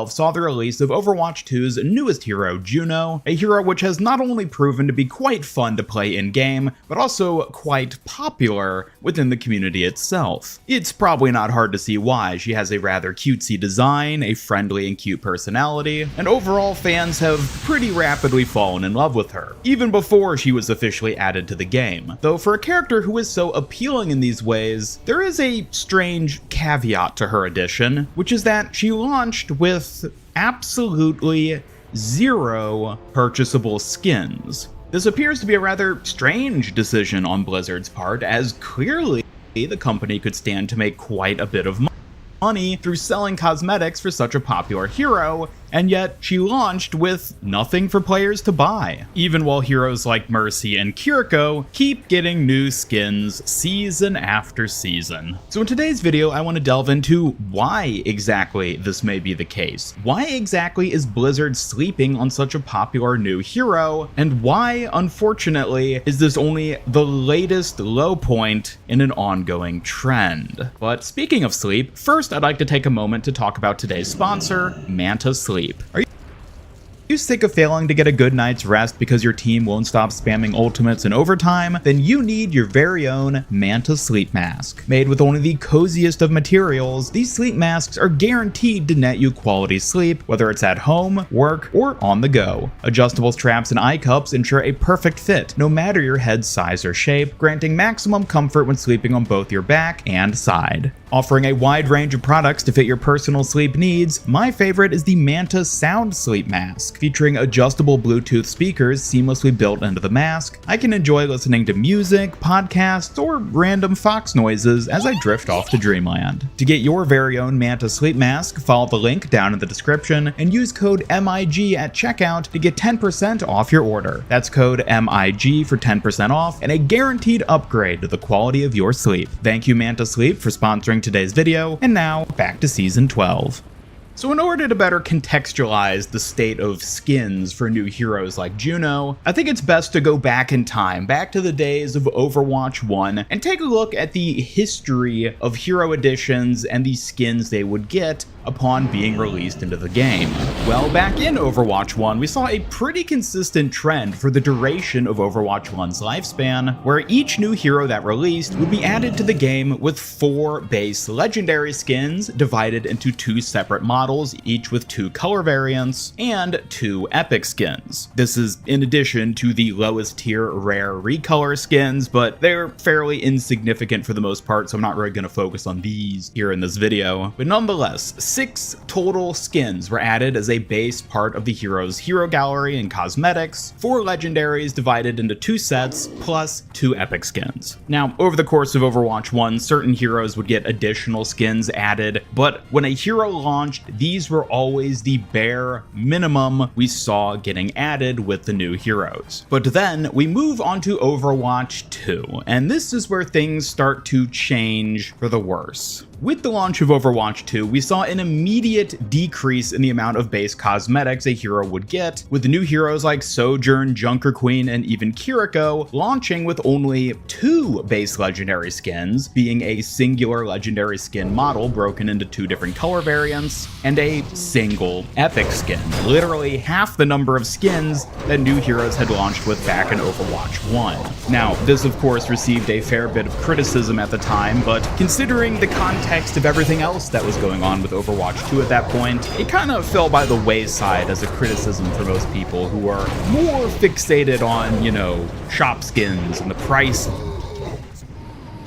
saw the release of Overwatch 2's newest hero, Juno, a hero which has not only proven to be quite fun to play in-game, but also quite popular within the community itself. It's probably not hard to see why. She has a rather cutesy design, a friendly and cute personality, and overall fans have pretty rapidly fallen in love with her, even before she was officially added to the game. Though for a character who is so appealing in these ways, there is a strange caveat to her addition, which is that she launched with absolutely zero purchasable skins. This appears to be a rather strange decision on Blizzard's part, as clearly the company could stand to make quite a bit of money through selling cosmetics for such a popular hero, and yet she launched with nothing for players to buy, even while heroes like Mercy and Kiriko keep getting new skins season after season. So in today's video, I want to delve into why exactly this may be the case. Why exactly is Blizzard sleeping on such a popular new hero, and why, unfortunately, is this only the latest low point in an ongoing trend? But speaking of sleep, first I'd like to take a moment to talk about today's sponsor, Manta Sleep. Are you sick of failing to get a good night's rest because your team won't stop spamming ultimates in overtime? Then you need your very own Manta Sleep Mask. Made with only the coziest of materials, these sleep masks are guaranteed to net you quality sleep, whether it's at home, work, or on the go. Adjustable straps and eye cups ensure a perfect fit, no matter your head size or shape, granting maximum comfort when sleeping on both your back and side. Offering a wide range of products to fit your personal sleep needs, my favorite is the Manta Sound Sleep Mask. Featuring adjustable Bluetooth speakers seamlessly built into the mask, I can enjoy listening to music, podcasts, or random fox noises as I drift off to dreamland. To get your very own Manta Sleep Mask, follow the link down in the description and use code MIG at checkout to get 10% off your order. That's code MIG for 10% off and a guaranteed upgrade to the quality of your sleep. Thank you, Manta Sleep, for sponsoring today's video, and now back to Season 12. So in order to better contextualize the state of skins for new heroes like Juno, I think it's best to go back in time, back to the days of Overwatch 1, and take a look at the history of hero additions and the skins they would get upon being released into the game. Well, back in Overwatch 1, we saw a pretty consistent trend for the duration of Overwatch 1's lifespan, where each new hero that released would be added to the game with 4 base legendary skins divided into 2 separate models, each with 2 color variants, and 2 epic skins. This is in addition to the lowest tier rare recolor skins, but they're fairly insignificant for the most part, so I'm not really going to focus on these here in this video. But nonetheless, 6 total skins were added as a base part of the hero's hero gallery and cosmetics, 4 legendaries divided into 2 sets, plus 2 epic skins. Now, over the course of Overwatch 1, certain heroes would get additional skins added, but when a hero launched, these were always the bare minimum we saw getting added with the new heroes. But then we move on to Overwatch 2, and this is where things start to change for the worse. With the launch of Overwatch 2, we saw an immediate decrease in the amount of base cosmetics a hero would get, with new heroes like Sojourn, Junker Queen, and even Kiriko launching with only 2 base legendary skins, being a singular legendary skin model broken into 2 different color variants, and a single epic skin, literally half the number of skins that new heroes had launched with back in Overwatch 1. Now, this of course received a fair bit of criticism at the time, but considering the context of everything else that was going on with Overwatch 2 at that point, it kind of fell by the wayside as a criticism for most people who are more fixated on, you know, shop skins and the price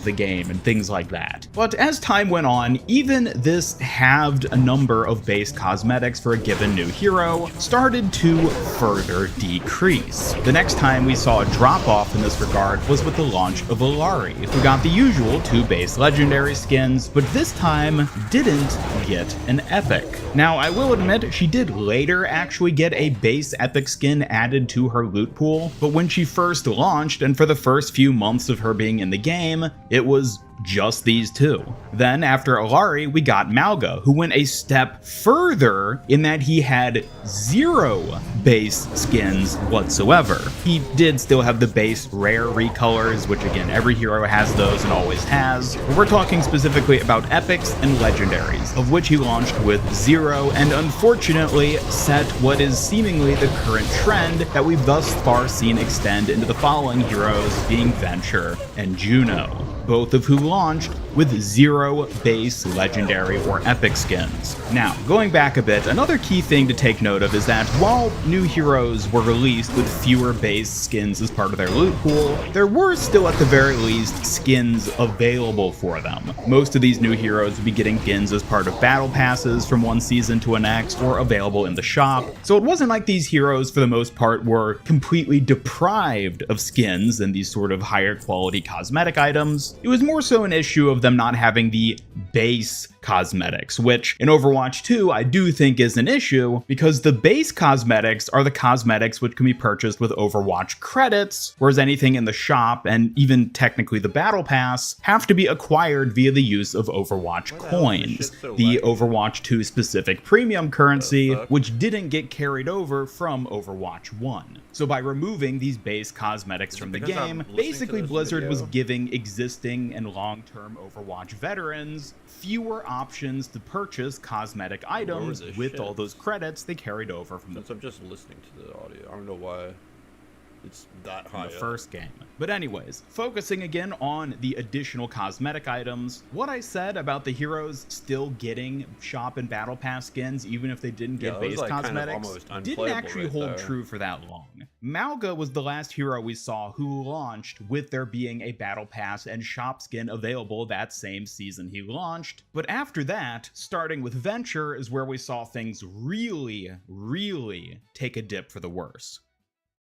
the game and things like that. But as time went on, even this halved number of base cosmetics for a given new hero started to further decrease. The next time we saw a drop off in this regard was with the launch of Illari, who got the usual 2 base legendary skins, but this time didn't get an epic. Now, I will admit she did later actually get a base epic skin added to her loot pool, but when she first launched and for the first few months of her being in the game, it was just these two. Then after Alari, we got Malga, who went a step further in that he had 0 base skins whatsoever. He did still have the base rare recolors, which again, every hero has those and always has, but we're talking specifically about epics and legendaries, of which he launched with 0, and unfortunately set what is seemingly the current trend that we've thus far seen extend into the following heroes, being Venture and Juno, both of who launched with 0 base legendary or epic skins. Now, going back a bit, another key thing to take note of is that while new heroes were released with fewer base skins as part of their loot pool, there were still at the very least skins available for them. Most of these new heroes would be getting skins as part of battle passes from one season to the next or available in the shop, so it wasn't like these heroes for the most part were completely deprived of skins and these sort of higher quality cosmetic items. It was more so an issue of them not having the base cosmetics, which in Overwatch 2 I do think is an issue because the base cosmetics are the cosmetics which can be purchased with Overwatch credits, whereas anything in the shop and even technically the battle pass have to be acquired via the use of Overwatch coins, the Overwatch 2 specific premium currency, which didn't get carried over from Overwatch 1. So by removing these base cosmetics from the game, basically Blizzard was giving existing and long-term Overwatch veterans fewer options to purchase cosmetic items with all those credits they carried over from I'm just listening to the audio. I don't know why it's that high the first game. But anyways, focusing again on the additional cosmetic items, what I said about the heroes still getting shop and battle pass skins even if they didn't get base cosmetics didn't actually hold true for that long. Malga was the last hero we saw who launched with there being a battle pass and shop skin available that same season he launched, but after that, starting with Venture is where we saw things really take a dip for the worse.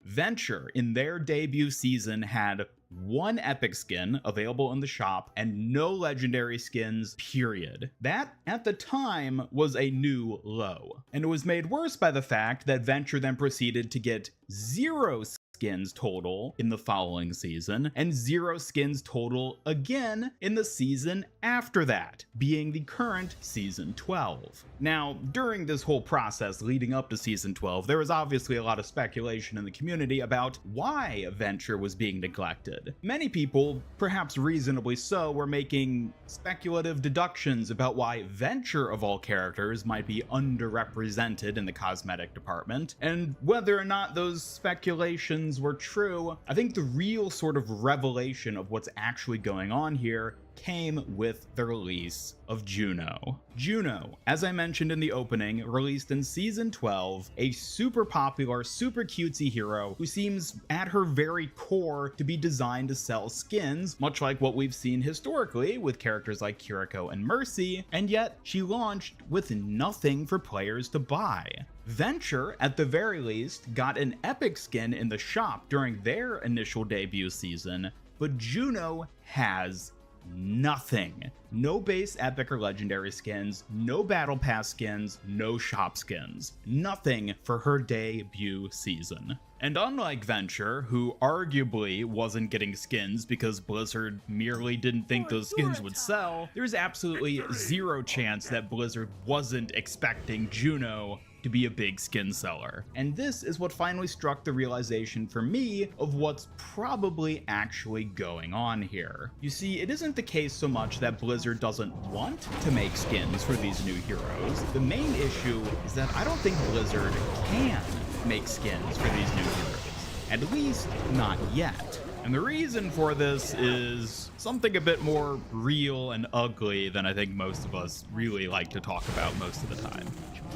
Venture, in their debut season, had 1 epic skin available in the shop and no legendary skins, period. That, at the time, was a new low. And it was made worse by the fact that Venture then proceeded to get 0 skins total in the following season, and 0 skins total again in the season after that, being the current Season 12. Now, during this whole process leading up to Season 12, there was obviously a lot of speculation in the community about why Venture was being neglected. Many people, perhaps reasonably so, were making speculative deductions about why Venture, of all characters, might be underrepresented in the cosmetic department, and whether or not those speculations were true, I think the real sort of revelation of what's actually going on here came with the release of Juno. Juno, as I mentioned in the opening, released in Season 12, a super popular, super cutesy hero who seems at her very core to be designed to sell skins, much like what we've seen historically with characters like Kiriko and Mercy, and yet she launched with nothing for players to buy. Venture, at the very least, got an epic skin in the shop during their initial debut season, but Juno has nothing. No base epic or legendary skins, no battle pass skins, no shop skins. Nothing for her debut season. And unlike Venture, who arguably wasn't getting skins because Blizzard merely didn't think those skins would sell, there's absolutely 0 chance that Blizzard wasn't expecting Juno to be a big skin seller. And this is what finally struck the realization for me of what's probably actually going on here. You see, it isn't the case so much that Blizzard doesn't want to make skins for these new heroes. The main issue is that I don't think Blizzard can make skins for these new heroes. At least, not yet. And the reason for this is something a bit more real and ugly than I think most of us really like to talk about most of the time.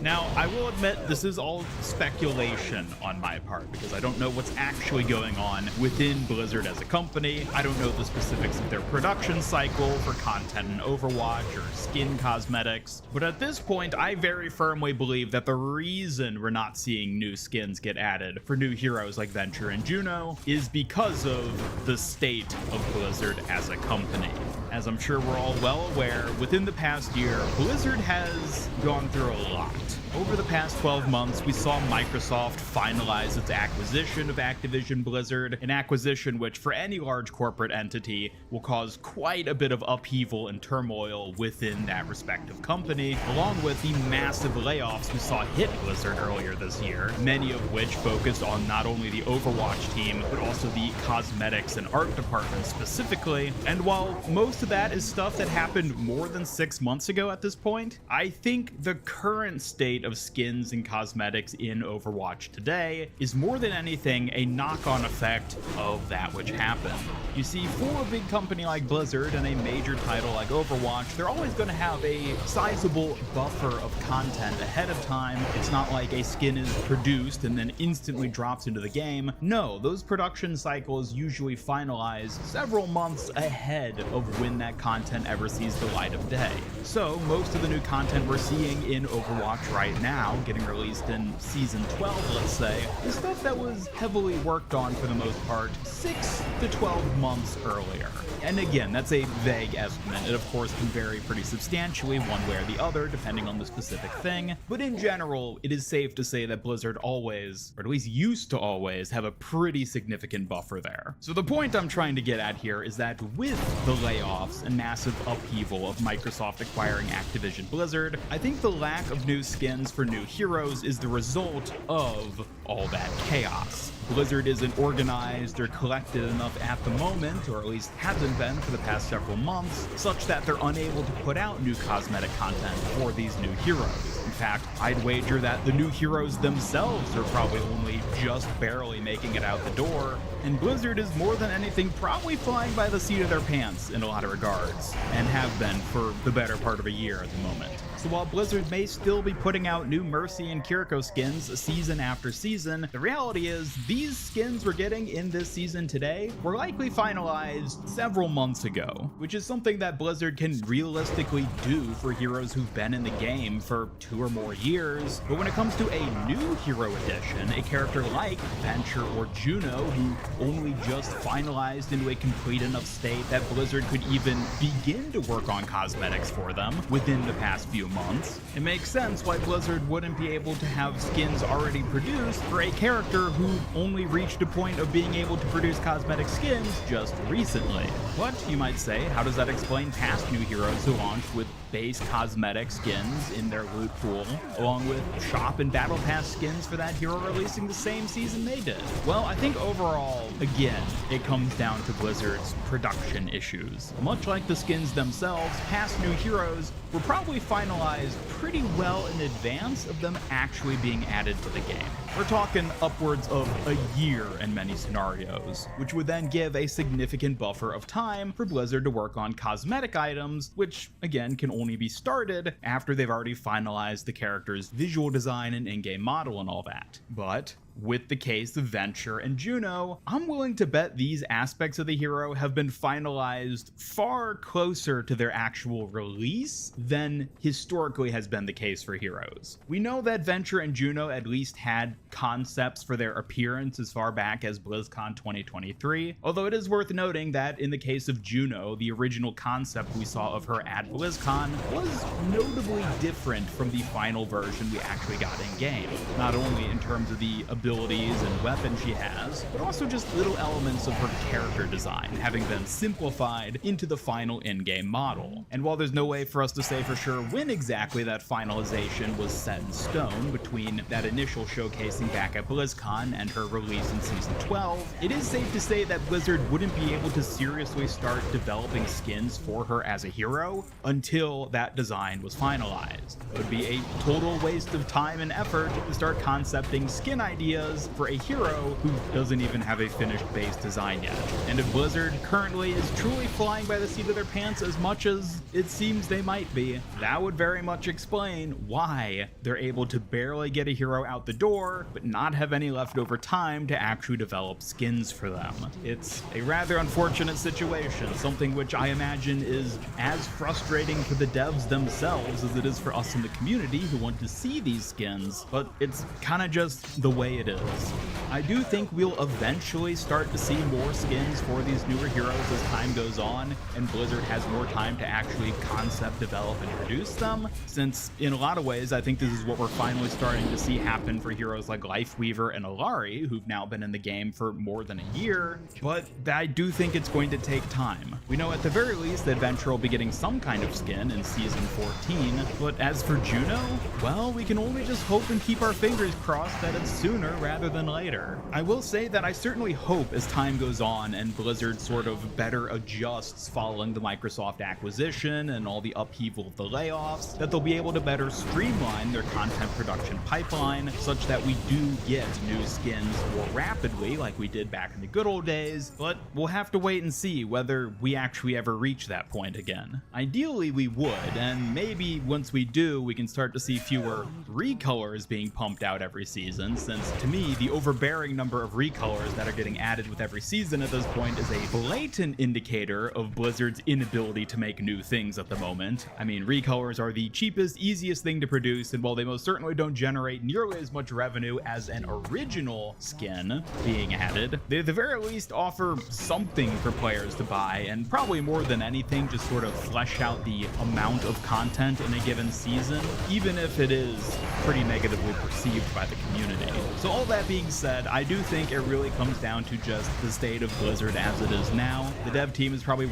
Now, I will admit this is all speculation on my part because I don't know what's actually going on within Blizzard as a company. I don't know the specifics of their production cycle for content in Overwatch or skin cosmetics. But at this point, I very firmly believe that the reason we're not seeing new skins get added for new heroes like Venture and Juno is because of the state of Blizzard as a company. As I'm sure we're all well aware, within the past year, Blizzard has gone through a lot. Over the past 12 months, we saw Microsoft finalize its acquisition of Activision Blizzard, an acquisition which for any large corporate entity will cause quite a bit of upheaval and turmoil within that respective company, along with the massive layoffs we saw hit Blizzard earlier this year, many of which focused on not only the Overwatch team, but also the cosmetics and art department specifically. And while most of that is stuff that happened more than 6 months ago at this point, I think the current state of skins and cosmetics in Overwatch today is more than anything a knock-on effect of that which happened. You see, for a big company like Blizzard and a major title like Overwatch, they're always going to have a sizable buffer of content ahead of time. It's not like a skin is produced and then instantly drops into the game. No, those production cycles usually finalize several months ahead of when that content ever sees the light of day. So most of the new content we're seeing in Overwatch right now, getting released in Season 12, let's say, is stuff that was heavily worked on for the most part 6 to 12 months earlier. And again, that's a vague estimate. It of course can vary pretty substantially one way or the other depending on the specific thing, but in general, it is safe to say that Blizzard always, or at least used to always, have a pretty significant buffer there. So the point I'm trying to get at here is that with the layoffs and massive upheaval of Microsoft acquiring Activision Blizzard, I think the lack of new skins for new heroes is the result of all that chaos. Blizzard isn't organized or collected enough at the moment, or at least hasn't been for the past several months, such that they're unable to put out new cosmetic content for these new heroes. In fact, I'd wager that the new heroes themselves are probably only just barely making it out the door, and Blizzard is more than anything probably flying by the seat of their pants in a lot of regards, and have been for the better part of a year at the moment. So while Blizzard may still be putting out new Mercy and Kiriko skins season after season, the reality is these skins we're getting in this season today were likely finalized several months ago, which is something that Blizzard can realistically do for heroes who've been in the game for 2 or more years. But when it comes to a new hero edition, a character like Venture or Juno, who only just finalized into a complete enough state that Blizzard could even begin to work on cosmetics for them within the past few months, it makes sense why Blizzard wouldn't be able to have skins already produced for a character who only reached a point of being able to produce cosmetic skins just recently. But, you might say, how does that explain past new heroes who launched with base cosmetic skins in their loot pool, along with shop and battle pass skins for that hero releasing the same season they did? Well, I think overall, again, it comes down to Blizzard's production issues. Much like the skins themselves, past new heroes were probably finalized pretty well in advance of them actually being added to the game. We're talking upwards of a year in many scenarios, which would then give a significant buffer of time for Blizzard to work on cosmetic items, which again can only be started after they've already finalized the character's visual design and in-game model and all that. But with the case of Venture and Juno, I'm willing to bet these aspects of the hero have been finalized far closer to their actual release than historically has been the case for heroes. We know that Venture and Juno at least had concepts for their appearance as far back as BlizzCon 2023, although it is worth noting that in the case of Juno, the original concept we saw of her at BlizzCon was notably different from the final version we actually got in-game, not only in terms of the abilities and weapons she has, but also just little elements of her character design having been simplified into the final in-game model. And while there's no way for us to say for sure when exactly that finalization was set in stone between that initial showcasing back at BlizzCon and her release in Season 12, it is safe to say that Blizzard wouldn't be able to seriously start developing skins for her as a hero until that design was finalized. It would be a total waste of time and effort to start concepting skin ideas for a hero who doesn't even have a finished base design yet. And if Blizzard currently is truly flying by the seat of their pants as much as it seems they might be, that would very much explain why they're able to barely get a hero out the door, but not have any leftover time to actually develop skins for them. It's a rather unfortunate situation, something which I imagine is as frustrating for the devs themselves as it is for us in the community who want to see these skins, but it's kind of just the way it is. I do think we'll eventually start to see more skins for these newer heroes as time goes on, and Blizzard has more time to actually concept develop and produce them, since in a lot of ways I think this is what we're finally starting to see happen for heroes like Lifeweaver and Alari, who've now been in the game for more than a year, but I do think it's going to take time. We know at the very least that Adventure will be getting some kind of skin in Season 14, but as for Juno, well, we can only just hope and keep our fingers crossed that it's sooner rather than later. I will say that I certainly hope as time goes on and Blizzard sort of better adjusts following the Microsoft acquisition and all the upheaval of the layoffs, that they'll be able to better streamline their content production pipeline such that we do get new skins more rapidly like we did back in the good old days, but we'll have to wait and see whether we actually ever reach that point again. Ideally we would, and maybe once we do, we can start to see fewer recolors being pumped out every season, since to me, the overbearing number of recolors that are getting added with every season at this point is a blatant indicator of Blizzard's inability to make new things at the moment. I mean, recolors are the cheapest, easiest thing to produce, and while they most certainly don't generate nearly as much revenue as an original skin being added, they at the very least offer something for players to buy, and probably more than anything just sort of flesh out the amount of content in a given season, even if it is pretty negatively perceived by the community. So all that being said, I do think it really comes down to just the state of Blizzard as it is now. The dev team is probably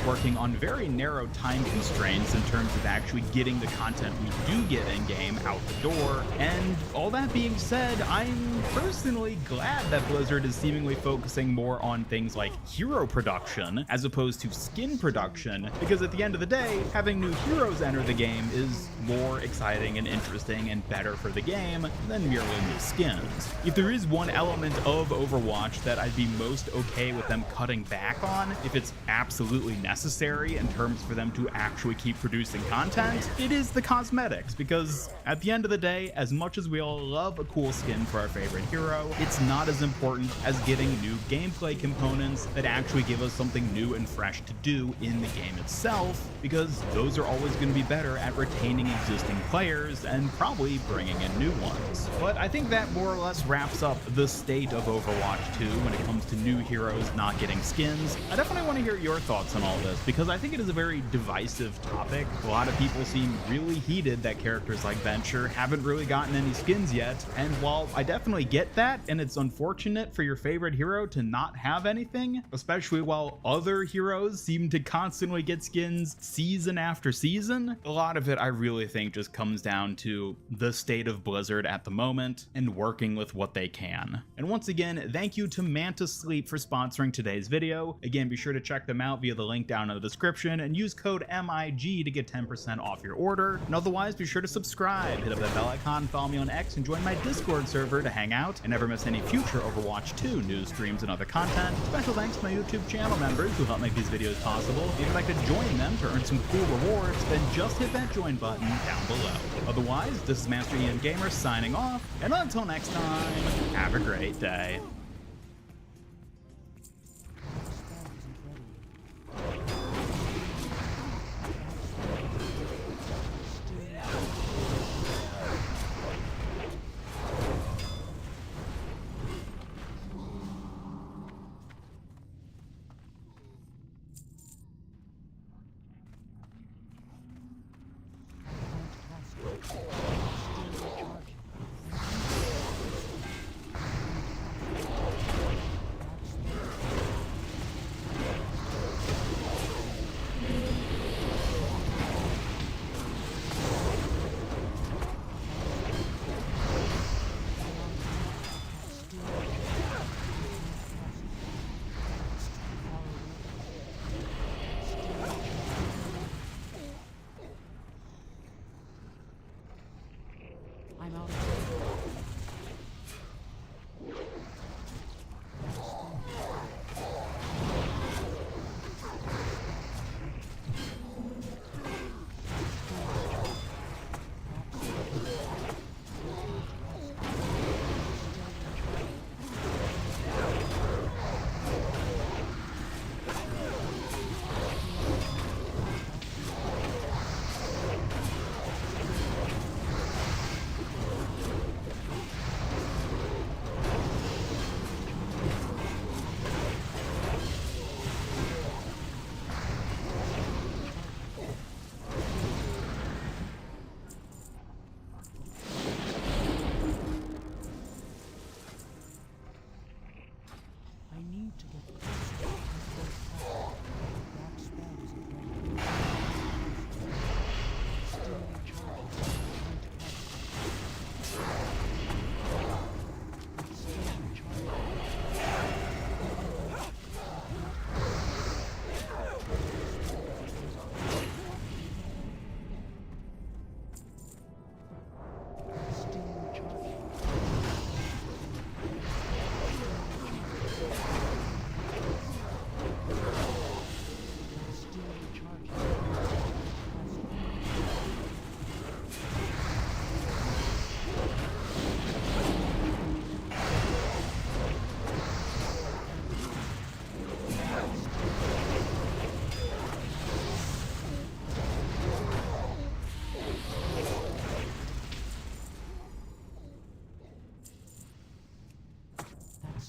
working on very narrow time constraints in terms of actually getting the content we do get in-game out the door, and all that being said, I'm personally glad that Blizzard is seemingly focusing more on things like hero production as opposed to skin production, because at the end of the day, having new heroes enter the game is more exciting and interesting and better for the game than merely new skins. If there is one element of Overwatch that I'd be most okay with them cutting back on, if it's absolutely necessary in terms for them to actually keep producing content, it is the cosmetics, because at the end of the day, as much as we all love a cool skin for our favorite hero, it's not as important as getting new gameplay components that actually give us something new and fresh to do in the game itself, because those are always going to be better at retaining existing players and probably bringing in new ones. But I think that more or less wraps up the state of Overwatch 2 when it comes to new heroes not getting skins. I definitely want to hear your thoughts on all this, because I think it is a very divisive topic. A lot of people seem really heated that characters like Venture haven't really gotten any skins yet, and while I definitely get that, and it's unfortunate for your favorite hero to not have anything, especially while other heroes seem to constantly get skins season after season, a lot of it I really think just comes down to the state of Blizzard at the moment and working with what they can. And once again, thank you to Manta Sleep for sponsoring today's video. Again, be sure to check them out via the link down in the description and use code MIG to get 10% off your order. And otherwise, be sure to subscribe, hit up that bell icon, follow me on X, and join my Discord server to hang out and never miss any future Overwatch 2 news streams and other content. Special thanks to my YouTube channel members who help make these videos possible. If you'd like to join them to earn some cool rewards, then just hit that join button down below. Otherwise, this is Master Ian Gamer signing off, and until next time, have a great day.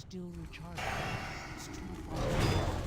still recharging. It's too far.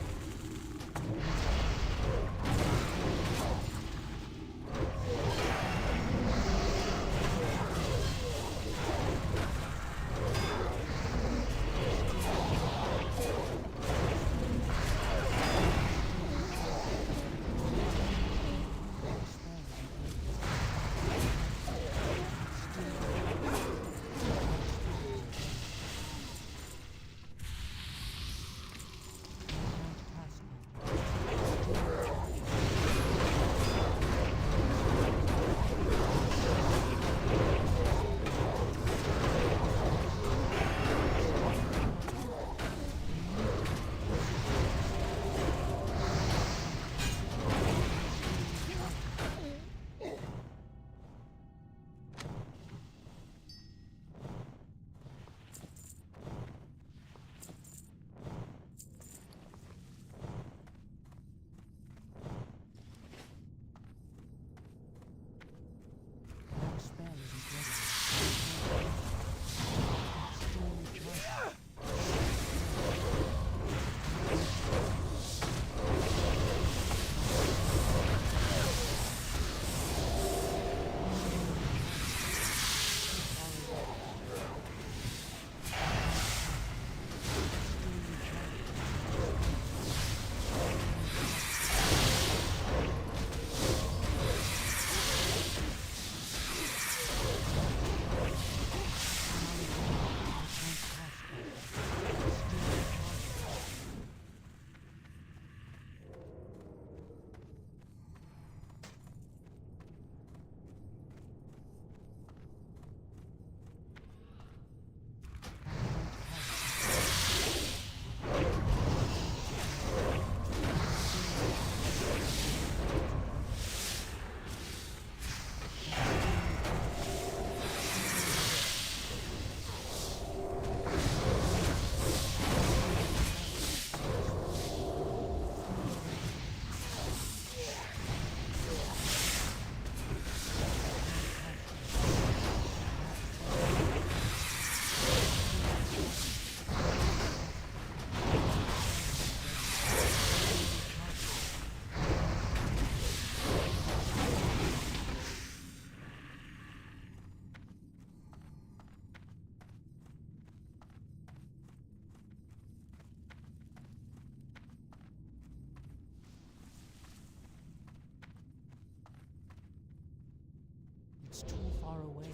It's too far away.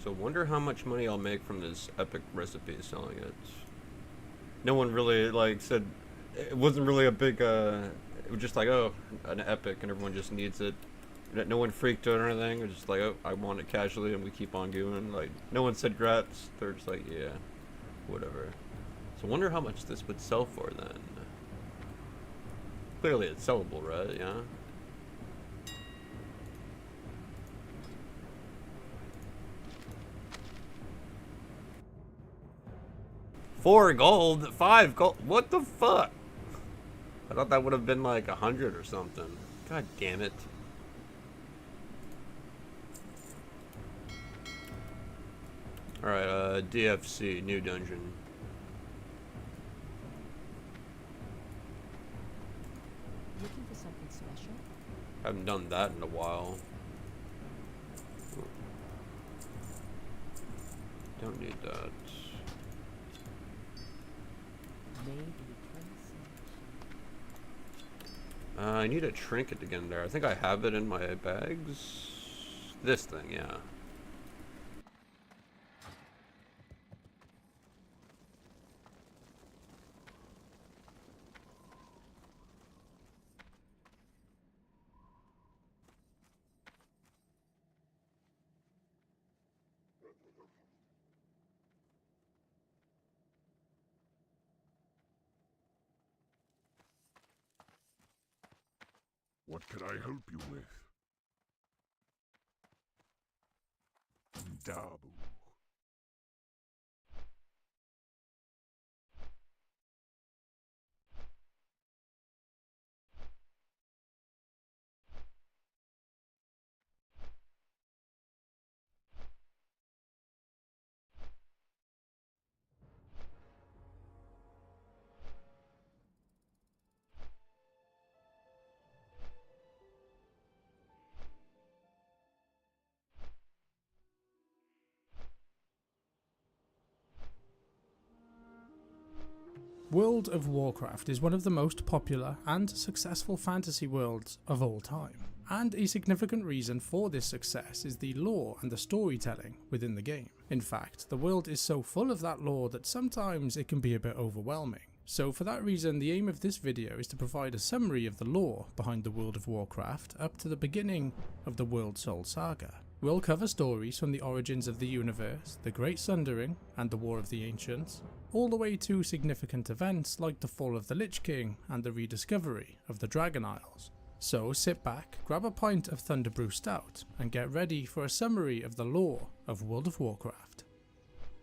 So wonder how much money I'll make from this epic recipe selling it. No one really like said it wasn't really a big it was just like, oh, an epic and everyone just needs it. No one freaked out or anything. It was just like, oh, I want it casually and we keep on going. Like no one said grats. They're just like, yeah, whatever. So wonder how much this would sell for then. Clearly it's sellable, right? Yeah. $4 gold, $5 gold. What the fuck? I thought that would have been like 100 or something. God damn it. Alright, DFC, new dungeon. Looking for something special? Haven't done that in a while. Don't need that. Maybe I need a trinket to get in there. I think I have it in my bags. This thing, yeah. What can I help you with? Dabu. World of Warcraft is one of the most popular and successful fantasy worlds of all time, and a significant reason for this success is the lore and the storytelling within the game. In fact, the world is so full of that lore that sometimes it can be a bit overwhelming. So for that reason, the aim of this video is to provide a summary of the lore behind the World of Warcraft up to the beginning of the World Soul Saga. We'll cover stories from the origins of the universe, the Great Sundering and the War of the Ancients, all the way to significant events like the fall of the Lich King and the rediscovery of the Dragon Isles. So sit back, grab a pint of Thunderbrew Stout and get ready for a summary of the lore of World of Warcraft.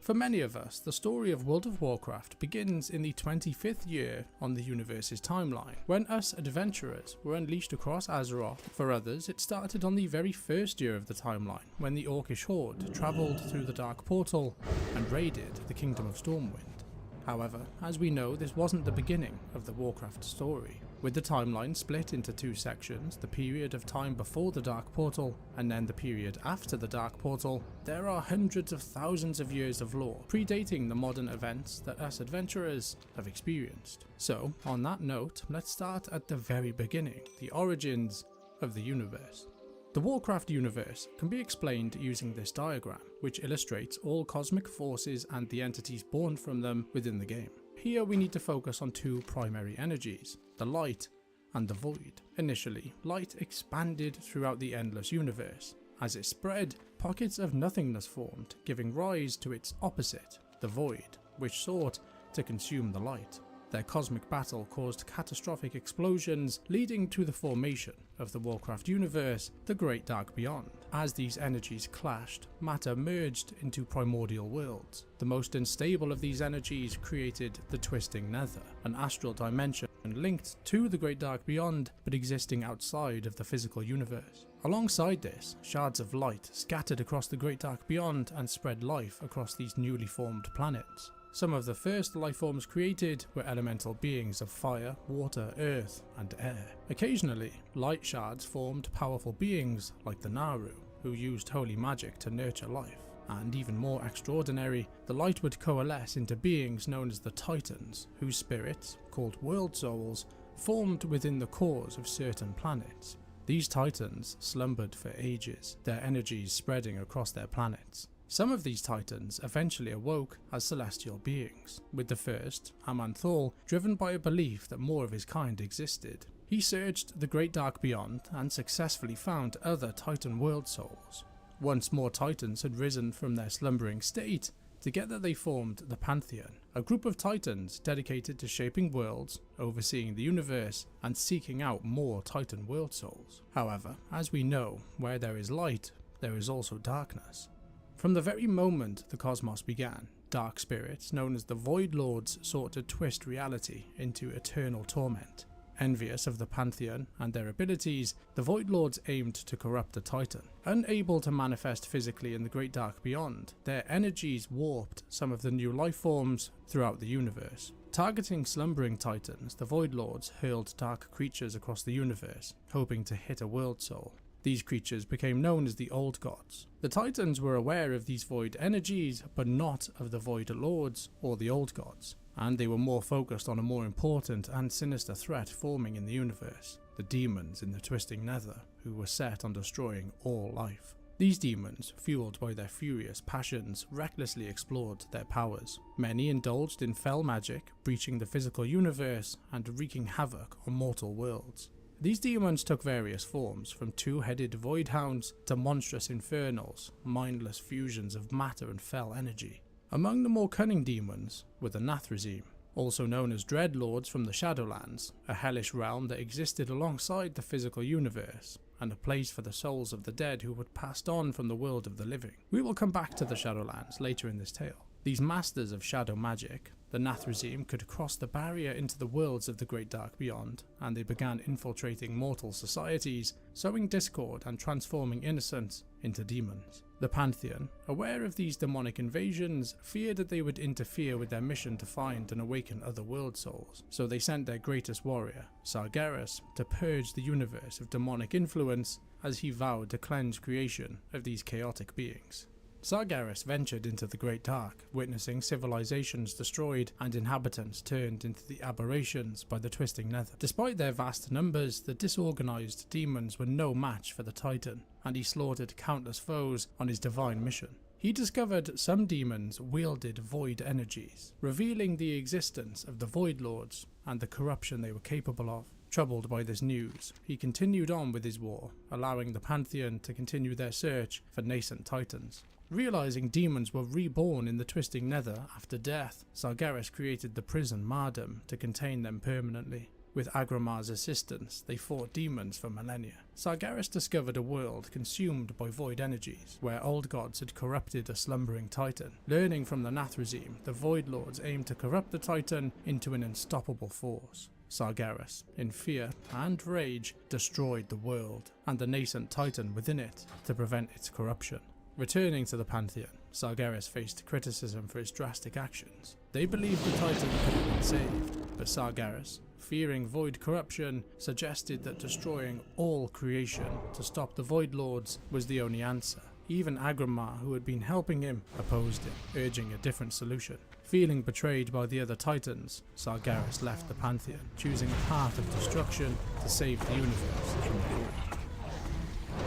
For many of us, the story of World of Warcraft begins in the 25th year on the universe's timeline, when us adventurers were unleashed across Azeroth. For others, it started on the very first year of the timeline, when the Orcish Horde travelled through the Dark Portal and raided the Kingdom of Stormwind. However, as we know, this wasn't the beginning of the Warcraft story. With the timeline split into two sections, the period of time before the Dark Portal and then the period after the Dark Portal, there are hundreds of thousands of years of lore, predating the modern events that us adventurers have experienced. So, on that note, let's start at the very beginning, the origins of the universe. The Warcraft universe can be explained using this diagram, which illustrates all cosmic forces and the entities born from them within the game. Here we need to focus on two primary energies, the light and the void. Initially, light expanded throughout the endless universe. As it spread, pockets of nothingness formed, giving rise to its opposite, the void, which sought to consume the light. Their cosmic battle caused catastrophic explosions, leading to the formation of the Warcraft universe, the Great Dark Beyond. As these energies clashed, matter merged into primordial worlds. The most unstable of these energies created the Twisting Nether, an astral dimension linked to the Great Dark Beyond, but existing outside of the physical universe. Alongside this, shards of light scattered across the Great Dark Beyond and spread life across these newly formed planets. Some of the first lifeforms created were elemental beings of fire, water, earth, and air. Occasionally, light shards formed powerful beings like the Naru, who used holy magic to nurture life. And even more extraordinary, the light would coalesce into beings known as the Titans, whose spirits, called world souls, formed within the cores of certain planets. These Titans slumbered for ages, their energies spreading across their planets. Some of these titans eventually awoke as celestial beings, with the first, Aman'Thul, driven by a belief that more of his kind existed. He searched the great dark beyond and successfully found other titan world souls. Once more titans had risen from their slumbering state, together they formed the Pantheon, a group of titans dedicated to shaping worlds, overseeing the universe, and seeking out more titan world souls. However, as we know, where there is light, there is also darkness. From the very moment the cosmos began, dark spirits known as the Void Lords sought to twist reality into eternal torment. Envious of the Pantheon and their abilities, the Void Lords aimed to corrupt the Titan. Unable to manifest physically in the Great Dark Beyond, their energies warped some of the new life forms throughout the universe. Targeting slumbering Titans, the Void Lords hurled dark creatures across the universe, hoping to hit a world soul. These creatures became known as the Old Gods. The Titans were aware of these Void energies, but not of the Void Lords or the Old Gods, and they were more focused on a more important and sinister threat forming in the universe, the demons in the Twisting Nether, who were set on destroying all life. These demons, fueled by their furious passions, recklessly explored their powers. Many indulged in fell magic, breaching the physical universe and wreaking havoc on mortal worlds. These demons took various forms, from two-headed void hounds to monstrous infernals, mindless fusions of matter and fell energy. Among the more cunning demons were the Nathrezim, also known as Dreadlords from the Shadowlands, a hellish realm that existed alongside the physical universe, and a place for the souls of the dead who had passed on from the world of the living. We will come back to the Shadowlands later in this tale. These masters of shadow magic, the Nathrezim, could cross the barrier into the worlds of the Great Dark Beyond, and they began infiltrating mortal societies, sowing discord and transforming innocents into demons. The Pantheon, aware of these demonic invasions, feared that they would interfere with their mission to find and awaken other world souls, so they sent their greatest warrior, Sargeras, to purge the universe of demonic influence as he vowed to cleanse creation of these chaotic beings. Sargeras ventured into the Great Dark, witnessing civilizations destroyed and inhabitants turned into the aberrations by the Twisting Nether. Despite their vast numbers, the disorganized demons were no match for the Titan, and he slaughtered countless foes on his divine mission. He discovered some demons wielded void energies, revealing the existence of the Void Lords and the corruption they were capable of. Troubled by this news, he continued on with his war, allowing the Pantheon to continue their search for nascent titans. Realizing demons were reborn in the Twisting Nether after death, Sargeras created the prison Mardum to contain them permanently. With Agrimar's assistance, they fought demons for millennia. Sargeras discovered a world consumed by void energies, where old gods had corrupted a slumbering titan. Learning from the Nathrezim, the Void Lords aimed to corrupt the titan into an unstoppable force. Sargeras, in fear and rage, destroyed the world and the nascent titan within it to prevent its corruption. Returning to the Pantheon, Sargeras faced criticism for his drastic actions. They believed the Titan could have been saved, but Sargeras, fearing void corruption, suggested that destroying all creation to stop the Void Lords was the only answer. Even Agrimar, who had been helping him, opposed him, urging a different solution. Feeling betrayed by the other Titans, Sargeras left the Pantheon, choosing a path of destruction to save the universe from the fall.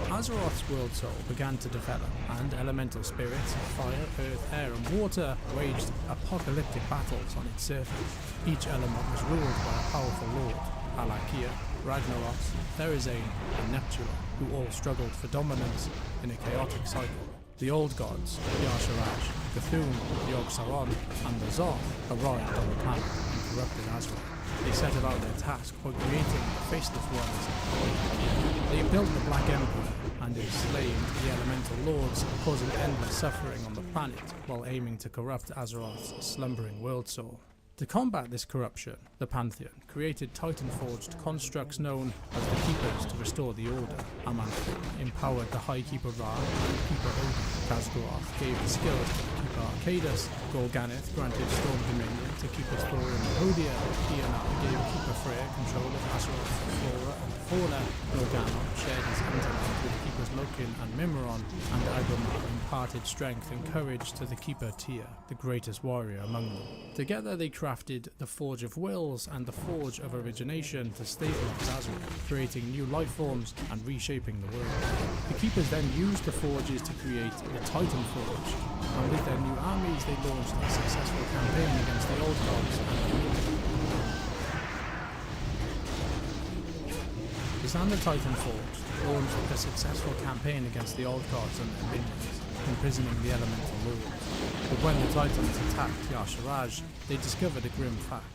Azeroth's world soul began to develop, and elemental spirits of fire, earth, air and water waged apocalyptic battles on its surface. Each element was ruled by a powerful lord, Alakia, Ragnaros, Therizane and Neptula, who all struggled for dominance in a chaotic cycle. The old gods, Yasharaj, Cthulhu, Yogg-Saron and the Zoth arrived on the planet and corrupted Azeroth. They set about their task by creating the Faceless Ones. They built the Black Emperor and enslaved the elemental lords, causing endless suffering on the planet while aiming to corrupt Azeroth's slumbering world soul. To combat this corruption, the Pantheon created Titan-forged constructs known as the Keepers to restore the order. Aman'Thul empowered the High Keeper Ra and Keeper Odin. Khaz'goroth gave the skills to the Keeper Arcadus. Gorganith granted Storm Dominion to Keeper Thor and Hodia. Ionar gave Keeper Freya control of Azeroth, Flora and Fauna. Norganon shared his intellect with Keepers Lokin and Mimiron, and Agomar imparted strength and courage to the Keeper Tia, the greatest warrior among them. Together they crafted the Forge of Wills and the Forge of Origination to stabilize Azeroth, creating new life forms and reshaping the world. The Keepers then used the forges to create the Titan Forge, and with their new armies they launched a successful campaign against the Old Gods and the Minions. The Titan Forge launched a successful campaign against the Old Gods and their minions, imprisoning the Elemental Lords. But when the Titans attacked Yasharaj, they discovered a grim fact.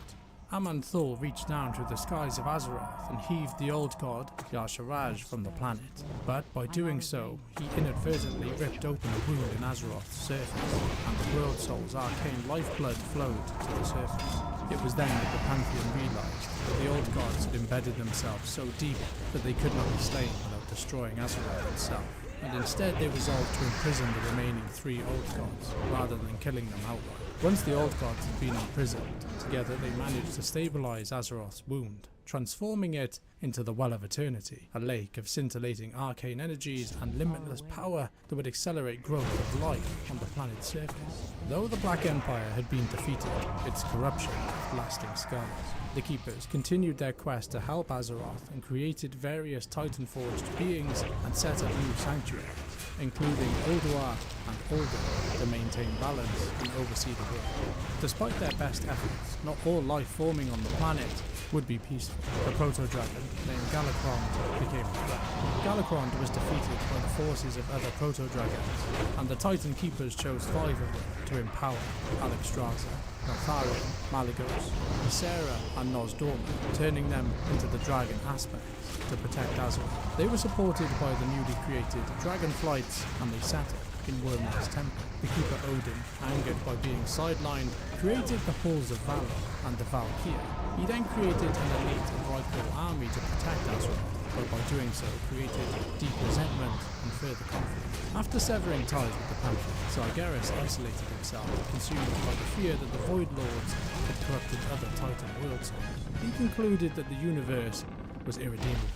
Aman-Thor reached down through the skies of Azeroth and heaved the old god, Yasharaj, from the planet. But by doing so, he inadvertently ripped open a wound in Azeroth's surface, and the World Soul's arcane lifeblood flowed to the surface. It was then that the Pantheon realised that the old gods had embedded themselves so deep that they could not be slain without destroying Azeroth itself, and instead they resolved to imprison the remaining 3 old gods, rather than killing them outright. Once the old gods had been imprisoned, together they managed to stabilise Azeroth's wound, transforming it into the Well of Eternity, a lake of scintillating arcane energies and limitless power that would accelerate growth of life on the planet's surface. Though the Black Empire had been defeated, its corruption left lasting scars. The Keepers continued their quest to help Azeroth and created various Titan-forged beings and set up new sanctuaries, including Ulduar and Ulden, to maintain balance and oversee the world. Despite their best efforts, not all life forming on the planet would be peaceful. The proto-dragon, named Galakrond, became a threat. Galakrond was defeated by the forces of other proto-dragons, and the Titan Keepers chose 5 of them to empower: Alexstrasza, Neltharion, Malygos, Ysera and Nosdorma, turning them into the dragon aspects to protect Azeroth. They were supported by the newly created Dragonflights, and they settled in Wormlord's Temple. The Keeper Odin, angered by being sidelined, created the Halls of Valor and the Valkyr. He then created an elite and rightful army to protect Azeroth, but by doing so created deep resentment and further conflict. After severing ties with the Pantheon, Sargeras isolated himself, consumed by the fear that the Void Lords had corrupted other Titan world souls. He concluded that the universe was irredeemable,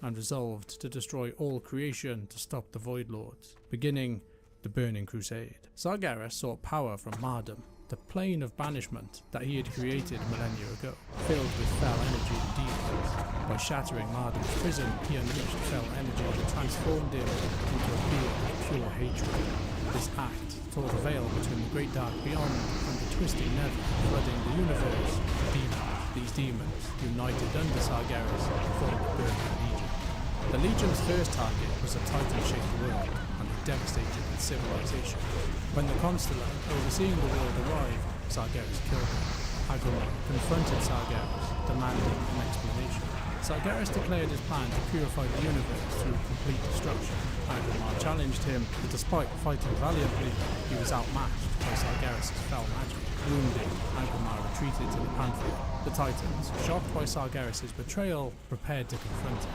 and resolved to destroy all creation to stop the Void Lords, beginning the Burning Crusade. Sargeras sought power from Mardum, the plane of banishment that he had created millennia ago, filled with fell energy and demons. By shattering Mardum's prison, he unleashed fell energy that transformed him into a being of pure hatred. This act tore the veil between the great dark beyond and the twisting nether, flooding the universe with demons. These demons, united under Sargeras, formed the Burning Legion. The Legion's first target was a Titan-shaped world, and they devastated its civilization. When the Constellar, overseeing the world, arrived, Sargeras killed him. Agomar confronted Sargeras, demanding an explanation. Sargeras declared his plan to purify the universe through complete destruction. Agomar challenged him, but despite fighting valiantly, he was outmatched by Sargeras' fell magic. Wounded, Agomar retreated to the Pantheon. The Titans, shocked by Sargeras' betrayal, prepared to confront him.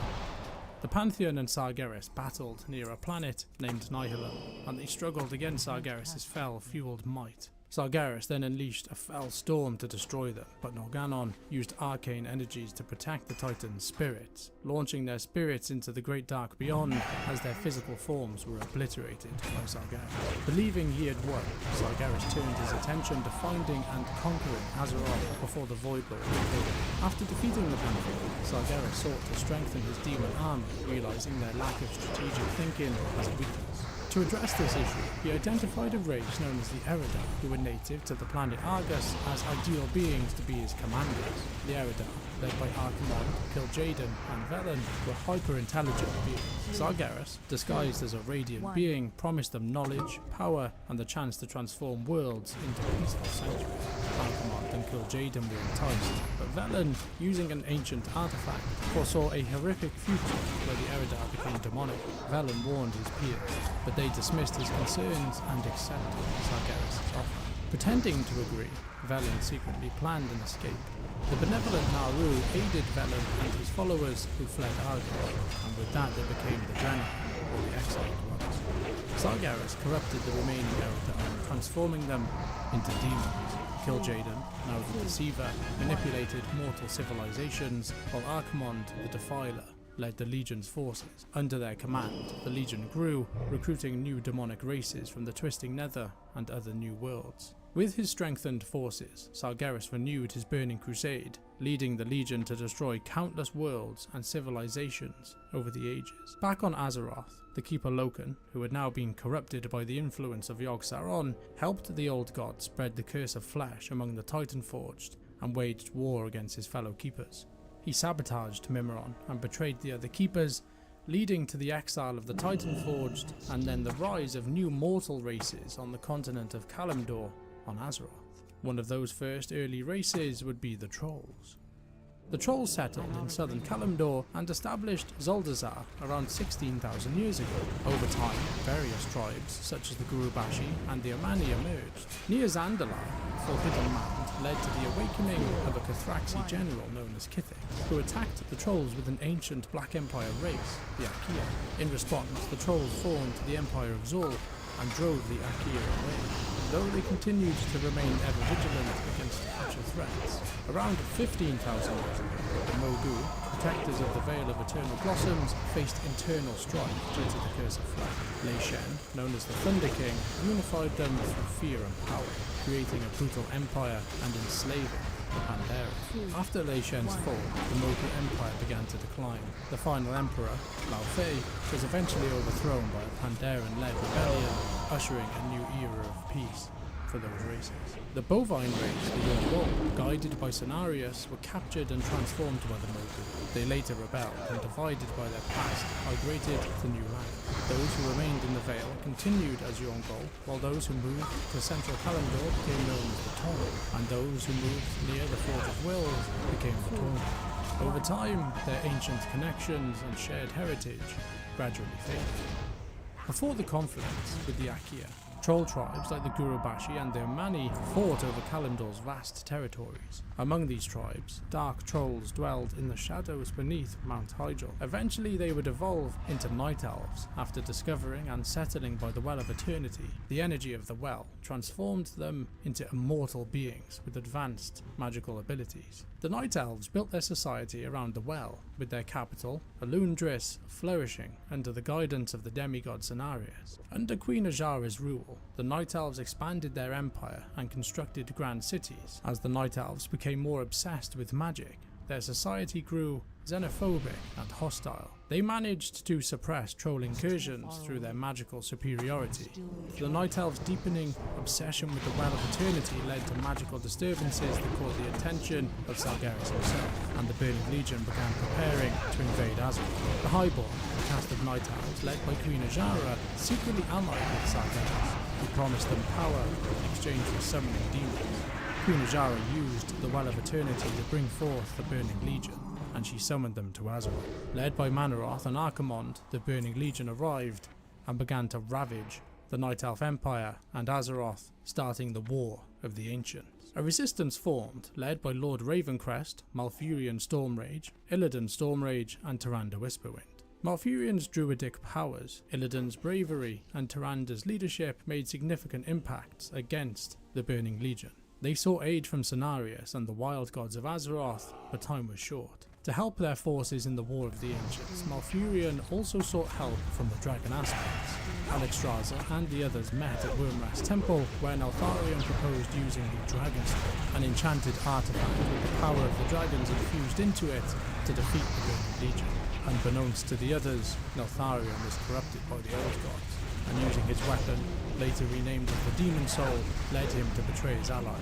The Pantheon and Sargeras battled near a planet named Nihilum, and they struggled against Sargeras' fell-fueled might. Sargeras then unleashed a fell storm to destroy them, but Norganon used arcane energies to protect the Titans' spirits, launching their spirits into the great dark beyond as their physical forms were obliterated by Sargeras. Believing he had won, Sargeras turned his attention to finding and conquering Azeroth before the Void Lord appeared. After defeating the Pantheon, Sargeras sought to strengthen his demon army, realizing their lack of strategic thinking as a weakness. To address this issue, he identified a race known as the Eridar, who were native to the planet Argus as ideal beings to be his commanders. The Eridar, led by Archimonde, Kil'jaeden, and Velen, were hyper-intelligent beings. Sargeras, disguised as a radiant being, promised them knowledge, power, and the chance to transform worlds into peaceful sanctuaries. Archimonde and Kil'jaeden were enticed, but Velen, using an ancient artifact, foresaw a horrific future where the Eridar became demonic. Velen warned his peers, but they dismissed his concerns and accepted Sargeras' offer. Pretending to agree, Velen secretly planned an escape. The benevolent Naru aided Velen and his followers who fled Argus, and with that they became the Draenei, or the Exiled Ones. Sargeras corrupted the remaining Eldar, transforming them into demons. Kil'jaeden, now the Deceiver, manipulated mortal civilizations, while Archimonde, the Defiler, led the Legion's forces. Under their command, the Legion grew, recruiting new demonic races from the Twisting Nether and other new worlds. With his strengthened forces, Sargeras renewed his burning crusade, leading the Legion to destroy countless worlds and civilizations over the ages. Back on Azeroth, the Keeper Loken, who had now been corrupted by the influence of Yogg-Saron, helped the old god spread the curse of flesh among the Titanforged and waged war against his fellow Keepers. He sabotaged Mimiron and betrayed the other Keepers, leading to the exile of the Titanforged and then the rise of new mortal races on the continent of Kalimdor on Azeroth. One of those first early races would be the Trolls. The Trolls settled in southern Kalimdor and established Zuldazar around 16,000 years ago. Over time, various tribes such as the Gurubashi and the Omani emerged. Near Zandalar, Forbidden Mound led to the awakening of a Cathraxi general known as Kithix, who attacked the Trolls with an ancient Black Empire race, the Akia. In response, the Trolls formed the Empire of Zul and drove the Akia away, though they continued to remain ever vigilant against future threats. Around 15,000 years ago, the Mogu, protectors of the Vale of Eternal Blossoms, faced internal strife due to the Curse of Flesh. Lei Shen, known as the Thunder King, unified them through fear and power, creating a brutal empire and enslaving the Pandaren. After Lei Shen's fall, the Mogu Empire began to decline. The final emperor, Lao Fei, was eventually overthrown by a Pandaren-led rebellion, ushering a new era of peace for those races. The bovine race, the Yolgol, guided by Cenarius, were captured and transformed by the Mogu. They later rebelled and, divided by their past, migrated to new lands. Those who remained in the Vale continued as Yolgol, while those who moved to central Kalimdor became known as the Tauren, and those who moved near the Forge of Wills became the Tauren. Over time, their ancient connections and shared heritage gradually faded. Before the conflicts with the Akia, troll tribes like the Gurubashi and the Omani fought over Kalimdor's vast territories. Among these tribes, dark trolls dwelled in the shadows beneath Mount Hyjal. Eventually they would evolve into Night Elves after discovering and settling by the Well of Eternity. The energy of the well transformed them into immortal beings with advanced magical abilities. The Night Elves built their society around the well, with their capital, Alundris, flourishing under the guidance of the demigod Cenarius. Under Queen Ajara's rule, the Night Elves expanded their empire and constructed grand cities. As the Night Elves became more obsessed with magic, their society grew xenophobic and hostile. They managed to suppress troll incursions through their magical superiority. The Night Elves' deepening obsession with the Well of Eternity led to magical disturbances that caught the attention of Sargeras himself, and the Burning Legion began preparing to invade Azeroth. The Highborn, a cast of Night Elves led by Queen Ajara, secretly allied with Sargeras, who promised them power in exchange for summoning demons. Queen Ajara used the Well of Eternity to bring forth the Burning Legion, and she summoned them to Azeroth. Led by Manaroth and Archimonde, the Burning Legion arrived and began to ravage the Night Elf Empire and Azeroth, starting the War of the Ancients. A resistance formed, led by Lord Ravencrest, Malfurion Stormrage, Illidan Stormrage, and Tyrande Whisperwind. Malfurion's druidic powers, Illidan's bravery, and Tyranda's leadership made significant impacts against the Burning Legion. They sought aid from Cenarius and the wild gods of Azeroth, but time was short. To help their forces in the War of the Ancients, Malfurion also sought help from the Dragon Aspects. Alexstrasza and the others met at Wyrmrest Temple, where Neltharion proposed using the Dragonstone, an enchanted artifact with the power of the dragons infused into it, to defeat the Burning Legion. Unbeknownst to the others, Neltharion was corrupted by the Old Gods, and using his weapon, later renamed as the Demon Soul, led him to betray his allies.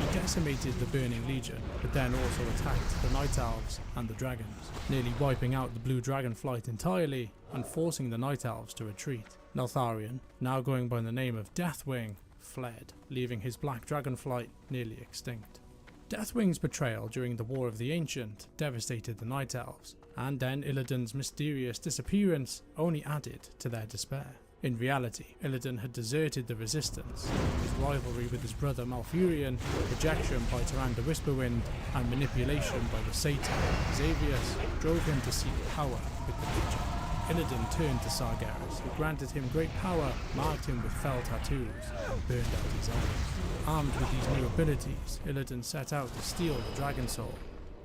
He decimated the Burning Legion, but then also attacked the Night Elves and the dragons, nearly wiping out the Blue Dragonflight entirely and forcing the Night Elves to retreat. Neltharion, now going by the name of Deathwing, fled, leaving his Black Dragonflight nearly extinct. Deathwing's betrayal during the War of the Ancient devastated the Night Elves, and then Illidan's mysterious disappearance only added to their despair. In reality, Illidan had deserted the Resistance. His rivalry with his brother Malfurion, rejection by Tyrande Whisperwind, and manipulation by the Satyr, Xavius, drove him to seek power with the Legion. Illidan turned to Sargeras, who granted him great power, marked him with fell tattoos, and burned out his eyes. Armed with these new abilities, Illidan set out to steal the Dragon Soul.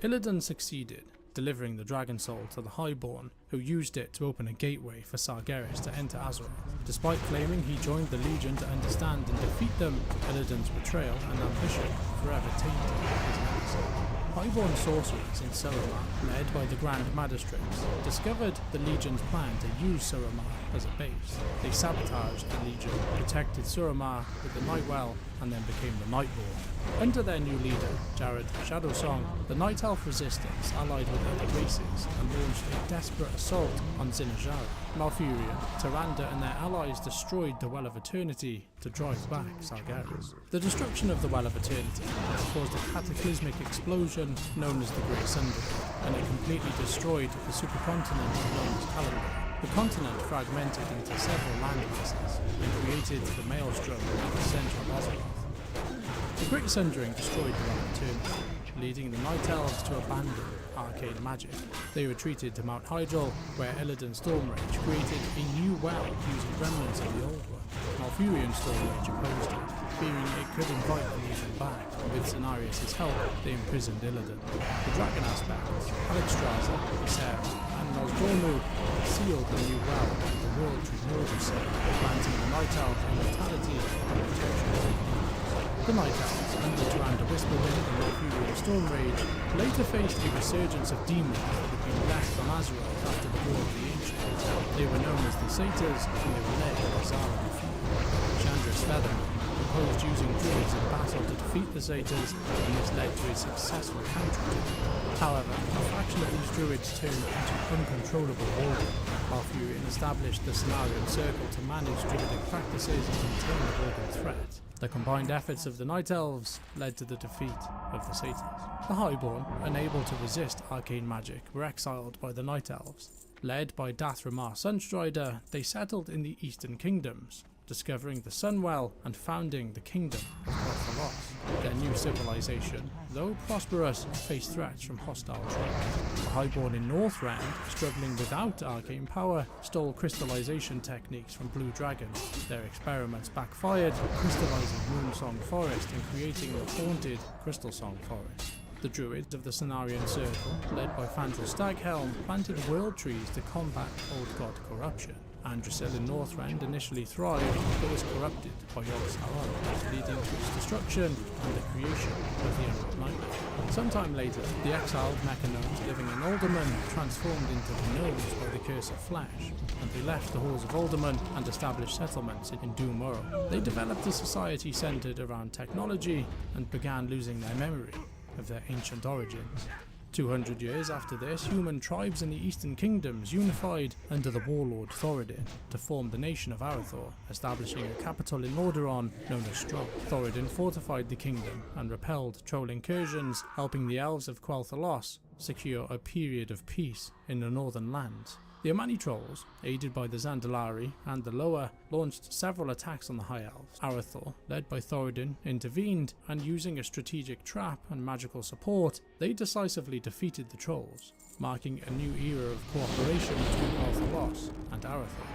Illidan succeeded, delivering the Dragon Soul to the Highborn, who used it to open a gateway for Sargeras to enter Azeroth. Despite claiming he joined the Legion to understand and defeat them, Illidan's betrayal and ambition forever tainted his legacy. Highborn sorcerers in Suramar, led by the Grand Magistrates, discovered the Legion's plan to use Suramar as a base. They sabotaged the Legion, protected Suramar with the Nightwell, and then became the Nightborn. Under their new leader, Jared Shadowsong, the Night Elf resistance allied with other races and launched a desperate assault on Zinajara. Malfurion, Tyrande and their allies destroyed the Well of Eternity to drive back Sargeras. The destruction of the Well of Eternity caused a cataclysmic explosion known as the Great Sundering, and it completely destroyed the supercontinent known as Calibur. The continent fragmented into several landmasses and created the Maelstrom at the centre of Azeroth. The Great Sundering destroyed the Well of Eternity, leading the Night Elves to abandon arcane magic. They retreated to Mount Hyjal, where Illidan Stormrage created a new well using remnants of the old one. Malfurion Stormrage opposed it, fearing it could invite the Legion back. With Cenarius' help, they imprisoned Illidan. The Dragon aspects, Alexstrasza, Ysera, and Nosdormu sealed the new well with the World Tree Nordic, granting the Night Elf immortality and protection. The Night Elves, under Tyrande Whisperwind and Malfurion Stormrage, later faced a resurgence of demons that had been left on Azeroth after the War of the Ancients. They were known as the Satyrs, and they were led by Zara the Few. Chandris Featherman proposed using druids in battle to defeat the Satyrs, and this led to a successful counter. However, a fraction of these druids turned into uncontrollable warriors. Malfurion established the Cenarian Circle to manage druidic practices and turn the global threat. The combined efforts of the Night Elves led to the defeat of the Satyrs. The Highborn, unable to resist arcane magic, were exiled by the Night Elves. Led by Dathramar Sunstrider, they settled in the Eastern Kingdoms, discovering the Sunwell and founding the Kingdom of Quel'Thalas. Their new civilization, though prosperous, faced threats from hostile tribes. The Highborn in Northrend, struggling without arcane power, stole crystallization techniques from blue dragons. Their experiments backfired, crystallizing Moonsong Forest and creating the haunted Crystal Song Forest. The Druids of the Cenarian Circle, led by Fandral Staghelm, planted world trees to combat Old God corruption. Androssil in Northrend initially thrived, but was corrupted by Yogg-Saron, leading to its destruction and the creation of the Emerald Knight. Sometime later, the exiled Mechanomes living in Uldaman transformed into the Gnomes by the Curse of Flesh, and they left the halls of Uldaman and established settlements in Doom Morrow. They developed a society centered around technology and began losing their memory of their ancient origins. 200 years after this, human tribes in the Eastern Kingdoms unified under the warlord Thoradin to form the nation of Arathor, establishing a capital in Lordaeron known as Strahd. Thoradin fortified the kingdom and repelled troll incursions, helping the elves of Quel'Thalas secure a period of peace in the northern lands. The Amani Trolls, aided by the Zandalari and the Loa, launched several attacks on the High Elves. Arathor, led by Thoradin, intervened, and using a strategic trap and magical support, they decisively defeated the Trolls, marking a new era of cooperation between Quel'Thalas and Arathor.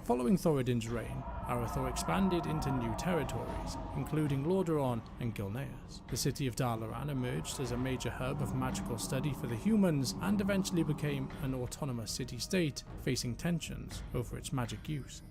Following Thoradin's reign, Arathor expanded into new territories, including Lordaeron and Gilneas. The city of Dalaran emerged as a major hub of magical study for the humans and eventually became an autonomous city-state facing tensions over its magic use.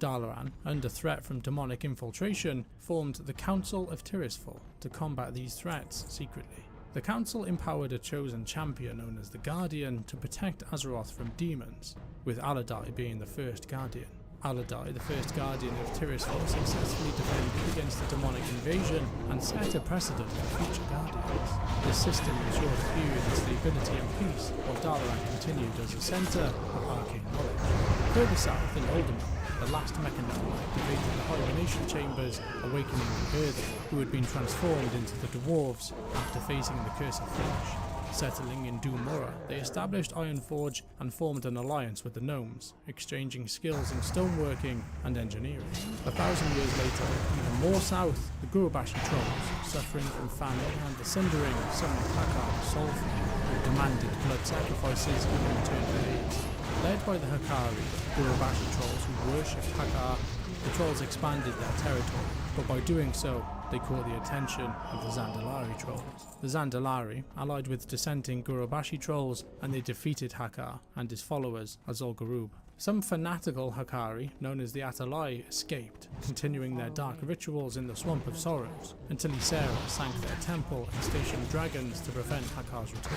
Dalaran, under threat from demonic infiltration, formed the Council of Tirisfal to combat these threats secretly. The council empowered a chosen champion known as the Guardian to protect Azeroth from demons, with Aladai being the first Guardian. Aladai, the first Guardian of Tirisfal, successfully defended against the demonic invasion and set a precedent for future Guardians. This system ensured a period of stability and peace, while Dalaran continued as a centre of arcane knowledge. Further south in Uldaman, the last Mechanome activated the hibernation chambers, awakening the Earth, who had been transformed into the dwarves after facing the Curse of Flesh. Settling in Doom Morrow, they established Ironforge and formed an alliance with the Gnomes, exchanging skills in stoneworking and engineering. 1,000 years later, even more south, the Gurubashi Trolls, suffering from famine and the Sundering, summoned Pakar Solfa, who demanded blood sacrifices in return for aid. Led by the Hakari, Gurubashi trolls who worshipped Hakar, the trolls expanded their territory, but by doing so, they caught the attention of the Zandalari trolls. The Zandalari allied with dissenting Gurubashi trolls, and they defeated Hakar and his followers Azolgarub. Some fanatical Hakari, known as the Atalai, escaped, continuing their dark rituals in the Swamp of Sorrows, until Ysera sank their temple and stationed dragons to prevent Hakar's return.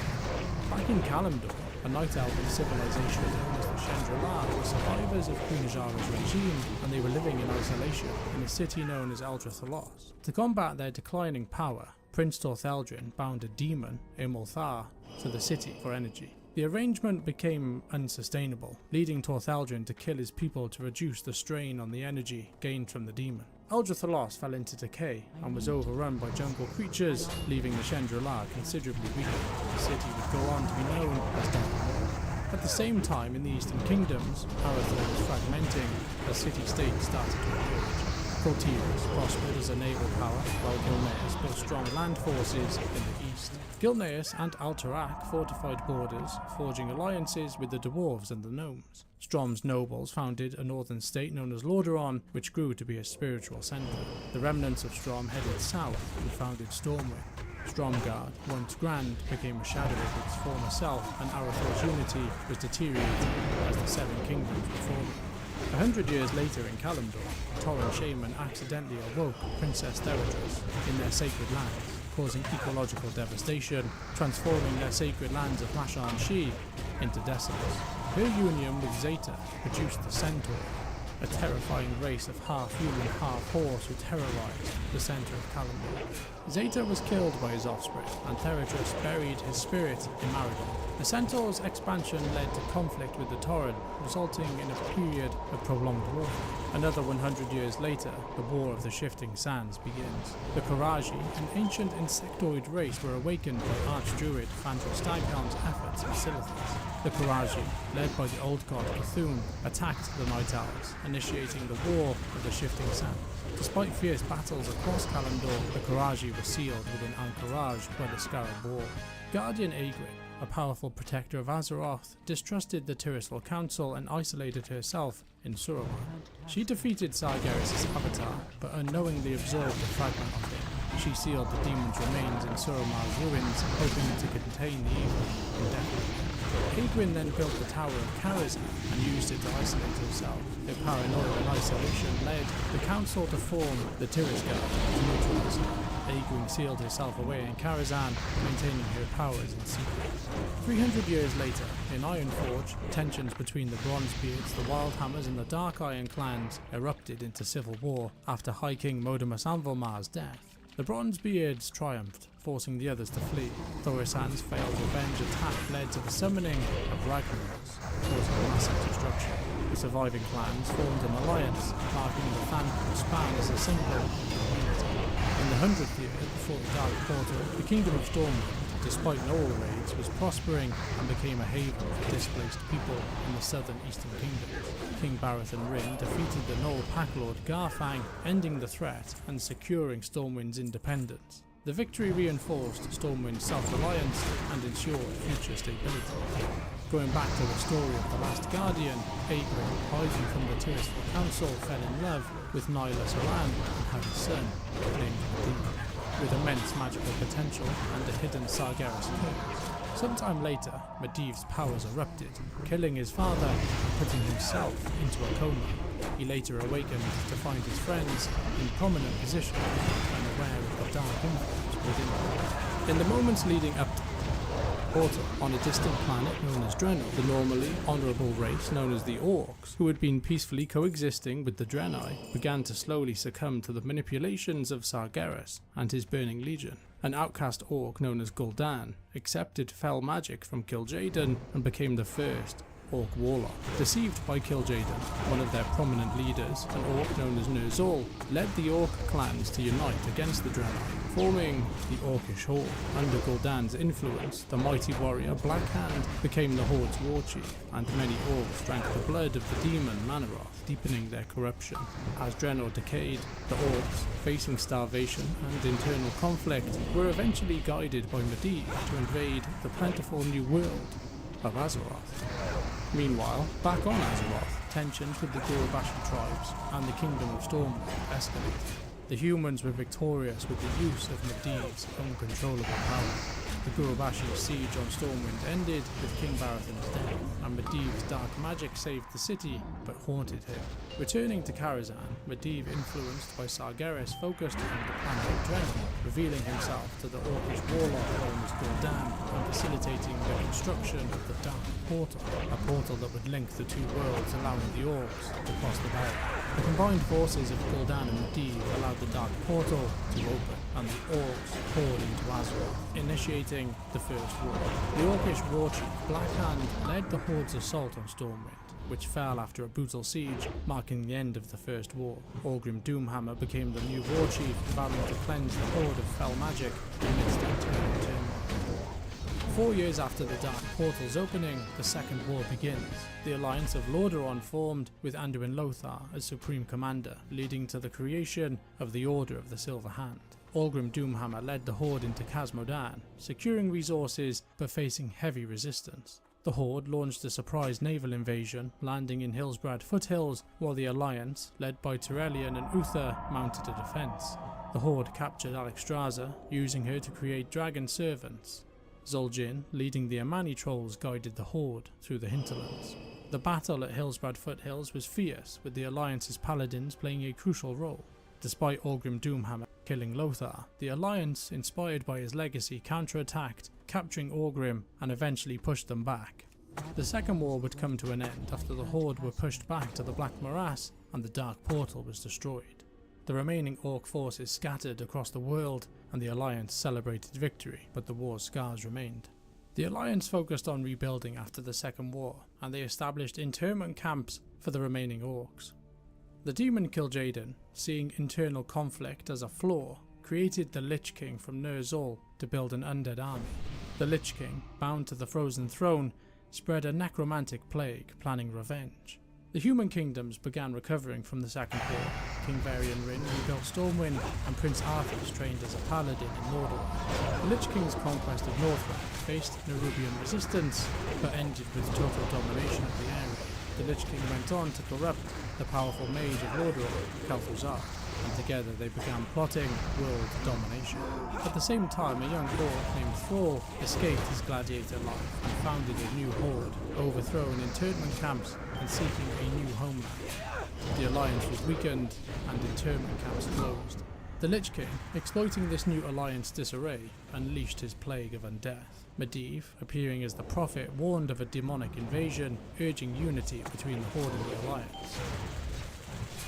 Back in Kalimdor, a night elven civilization known as the Chandrila were survivors of Queen Ajara's regime, and they were living in isolation in a city known as Eldrathalos. To combat their declining power, Prince Tortheldrin bound a demon, Emulthar, to the city for energy. The arrangement became unsustainable, leading Tortheldrin to kill his people to reduce the strain on the energy gained from the demon. Eldrathalos fell into decay and was overrun by jungle creatures, leaving the Chandrila considerably weaker. The city would go on to be known as Dark. At the same time, in the Eastern Kingdoms, Arathor was fragmenting as city-states started to emerge. Cortiras prospered as a naval power, while Gilneas built strong land forces in the east. Gilneas and Alterac fortified borders, forging alliances with the dwarves and the gnomes. Strom's nobles founded a northern state known as Lordaeron, which grew to be a spiritual centre. The remnants of Strom headed south and founded Stormwind. Stromgarde, once grand, became a shadow of its former self, and Arathor's unity was deteriorating as the Seven Kingdoms were forming. 100 years later in Kalimdor, Tauren Shaman accidentally awoke Princess Theratris in their sacred lands, causing ecological devastation, transforming their sacred lands of Mashan Shi into deserts. Her union with Zeta produced the Centaur, a terrifying race of half-human, half-horse who terrorized the center of Kalimdor. Zeta was killed by his offspring, and Theratris buried his spirit in Maradon. The Centaur's expansion led to conflict with the Tauren, resulting in a period of prolonged warfare. Another 100 years later, the War of the Shifting Sands begins. The Karaji, an ancient insectoid race, were awakened by Archdruid Fandral Staghelm's efforts in Silithus. The Karaji, led by the old god Cthulhu, attacked the Night Elves, initiating the War of the Shifting Sands. Despite fierce battles across Kalimdor, the Karaji were sealed within Anchorage by the Scarab Wall. Guardian Aegrin, a powerful protector of Azeroth, distrusted the Tirisfal Council and isolated herself in Suramar. She defeated Sargeras' avatar, but unknowingly absorbed a fragment of him. She sealed the demon's remains in Suramar's ruins, hoping to contain the evil indefinitely. Aegrin then built the Tower of Karazhan and used it to isolate herself. Her paranoia and isolation led the council to form the Tirisgard to neutralize her. Aegrin sealed herself away in Karazhan, maintaining her powers in secret. 300 years later, in Ironforge, tensions between the Bronzebeards, the Wildhammers and the Dark Iron clans erupted into civil war after High King Modamus Anvilmar's death. The Bronzebeards triumphed, forcing the others to flee. Thorisan's failed revenge attack led to the summoning of Ragnaros, causing massive destruction. The surviving clans formed an alliance, marking the Thancred span as a symbol of unity. In the 100th year before the Dark Portal, the Kingdom of Stormwind, despite Gnoll raids, was prospering and became a haven for displaced people in the southern eastern kingdoms. King Barathon Rin defeated the Gnoll Packlord Garfang, ending the threat and securing Stormwind's independence. The victory reinforced Stormwind's self-reliance and ensured future stability. Going back to the story of the Last Guardian, Aegrin, hiding from the Tirisfal Council, fell in love with Nyla Saran and had a son, named Medivh, with immense magical potential and a hidden Sargeras curse. Sometime later, Medivh's powers erupted, killing his father and putting himself into a coma. He later awakened to find his friends in prominent positions, unaware of the dark influence within them. In the moments leading up to Portal, on a distant planet known as Draenor, the normally honourable race known as the Orcs, who had been peacefully coexisting with the Draenei, began to slowly succumb to the manipulations of Sargeras and his Burning Legion. An outcast Orc known as Gul'dan accepted fell magic from Kil'jaeden and became the first Orc warlock. Deceived by Kil'jaeden, one of their prominent leaders, an Orc known as Ner'zhul, led the Orc clans to unite against the Draenei, forming the Orcish Horde. Under Gul'dan's influence, the mighty warrior Black Hand became the Horde's war chief, and many Orcs drank the blood of the demon Manaroth, deepening their corruption. As Draenor decayed, the Orcs, facing starvation and internal conflict, were eventually guided by Medivh to invade the plentiful new world of Azeroth. Meanwhile, back on Azeroth, tensions with the Gurubashi tribes and the Kingdom of Stormwind escalated. The humans were victorious with the use of Medivh's uncontrollable power. The Gurubashi's siege on Stormwind ended with King Baratheon's death, and Medivh's dark magic saved the city but haunted him. Returning to Karazhan, Medivh, influenced by Sargeras, focused on the planet Drennan, revealing himself to the Orcish warlock known as Gul'dan and facilitating the construction of the Dark Portal, a portal that would link the two worlds, allowing the Orcs to cross the barrier. The combined forces of Gul'dan and Medivh allowed the Dark Portal to open, and the Orcs poured into Azeroth, initiating the First War. The Orcish warchief Blackhand led the Horde's assault on Stormwind, which fell after a brutal siege, marking the end of the First War. Orgrim Doomhammer became the new warchief, vowing to cleanse the Horde of fell magic amidst internal turmoil. 4 years after the Dark Portal's opening, the Second War begins. The Alliance of Lordaeron formed, with Anduin Lothar as Supreme Commander, leading to the creation of the Order of the Silver Hand. Orgrim Doomhammer led the Horde into Khazmodan, securing resources but facing heavy resistance. The Horde launched a surprise naval invasion, landing in Hillsbrad foothills, while the Alliance, led by Turelion and Uther, mounted a defence. The Horde captured Alexstrasza, using her to create dragon servants. Zul'jin, leading the Amani trolls, guided the Horde through the hinterlands. The battle at Hillsbrad foothills was fierce, with the Alliance's paladins playing a crucial role. Despite Orgrim Doomhammer killing Lothar, the Alliance, inspired by his legacy, counterattacked, capturing Orgrim and eventually pushed them back. The Second War would come to an end after the Horde were pushed back to the Black Morass and the Dark Portal was destroyed. The remaining Orc forces scattered across the world and the Alliance celebrated victory, but the war's scars remained. The Alliance focused on rebuilding after the Second War, and they established internment camps for the remaining Orcs. The demon Kil'jaeden, seeing internal conflict as a flaw, created the Lich King from Ner'zhul to build an undead army. The Lich King, bound to the Frozen Throne, spread a necromantic plague, planning revenge. The human kingdoms began recovering from the Second War. King Varian Rin rebuilt Stormwind, and Prince Arthas trained as a paladin in Lordaeron. The Lich King's conquest of Northrend faced Nerubian resistance, but ended with total domination of the area. The Lich King went on to corrupt the powerful mage of Lordaeron, Kel'Thuzad, and together they began plotting world domination. At the same time, a young orc named Thrall escaped his gladiator life and founded a new horde, overthrowing internment camps and seeking a new homeland. The alliance was weakened and internment camps closed. The Lich King, exploiting this new alliance disarray, unleashed his plague of undeath. Medivh, appearing as the prophet, warned of a demonic invasion, urging unity between the Horde and the Alliance.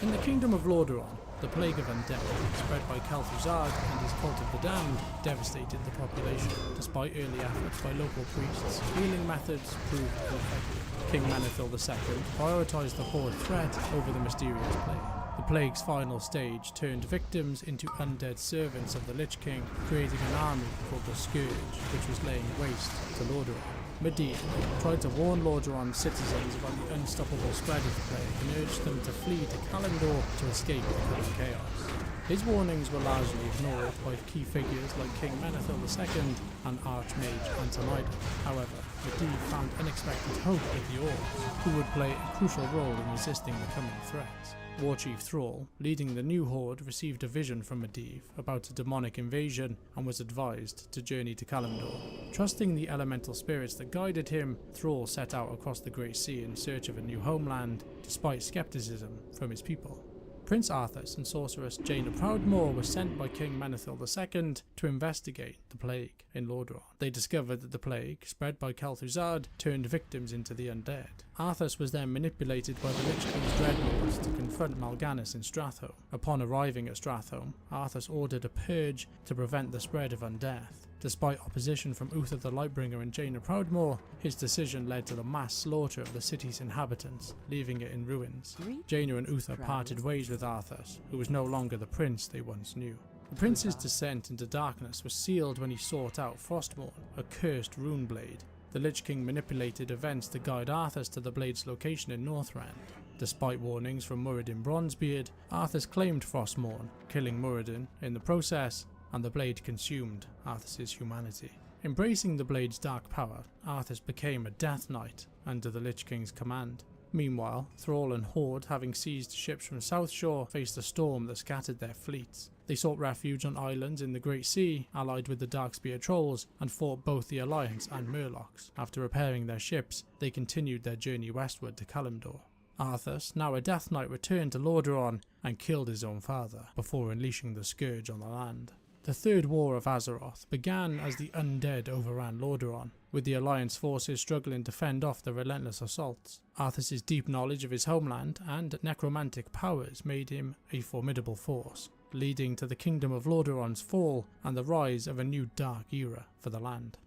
In the Kingdom of Lordaeron, the plague of undeath, spread by Kel'Thuzad and his cult of the damned, devastated the population. Despite early efforts by local priests, healing methods proved ineffective. King Menethil II prioritised the Horde threat over the mysterious plague. The plague's final stage turned victims into undead servants of the Lich King, creating an army called the Scourge, which was laying waste to Lordaeron. Medivh tried to warn Lordaeron's citizens about the unstoppable spread of the plague and urged them to flee to Kalimdor to escape the coming chaos. His warnings were largely ignored by key figures like King Menethil II and Archmage Antonida. However, Medivh found unexpected hope with the Orcs, who would play a crucial role in resisting the coming threats. Warchief Thrall, leading the new horde, received a vision from Medivh about a demonic invasion and was advised to journey to Kalimdor. Trusting the elemental spirits that guided him, Thrall set out across the Great Sea in search of a new homeland, despite skepticism from his people. Prince Arthas and sorceress Jaina Proudmoore were sent by King Menethil II to investigate the plague in Lordaeron. They discovered that the plague, spread by Kel'Thuzad, turned victims into the undead. Arthas was then manipulated by the Lich King's dreadnoughts to confront Mal'Ganis in Stratholme. Upon arriving at Stratholme, Arthas ordered a purge to prevent the spread of undeath. Despite opposition from Uther the Lightbringer and Jaina Proudmoore, his decision led to the mass slaughter of the city's inhabitants, leaving it in ruins. Jaina and Uther parted ways with Arthas, who was no longer the prince they once knew. The prince's descent into darkness was sealed when he sought out Frostmourne, a cursed rune blade. The Lich King manipulated events to guide Arthas to the blade's location in Northrend. Despite warnings from Muradin Bronzebeard, Arthas claimed Frostmourne, killing Muradin in the process, and the blade consumed Arthas' humanity. Embracing the blade's dark power, Arthas became a Death Knight under the Lich King's command. Meanwhile, Thrall and Horde, having seized ships from South Shore, faced a storm that scattered their fleets. They sought refuge on islands in the Great Sea, allied with the Darkspear Trolls, and fought both the Alliance and Murlocs. After repairing their ships, they continued their journey westward to Calibur. Arthas, now a Death Knight, returned to Lordaeron and killed his own father, before unleashing the Scourge on the land. The Third War of Azeroth began as the undead overran Lordaeron, with the Alliance forces struggling to fend off the relentless assaults. Arthas' deep knowledge of his homeland and necromantic powers made him a formidable force, leading to the Kingdom of Lordaeron's fall and the rise of a new dark era for the land.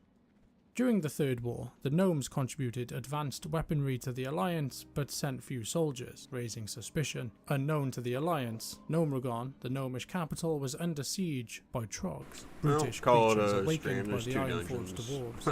During the Third War, the Gnomes contributed advanced weaponry to the Alliance but sent few soldiers, raising suspicion. Unknown to the Alliance, Gnomeregan, the gnomish capital, was under siege by Trogs, brutish call it creatures a awakened by stream, the there's two Ironforged dungeons. dwarves.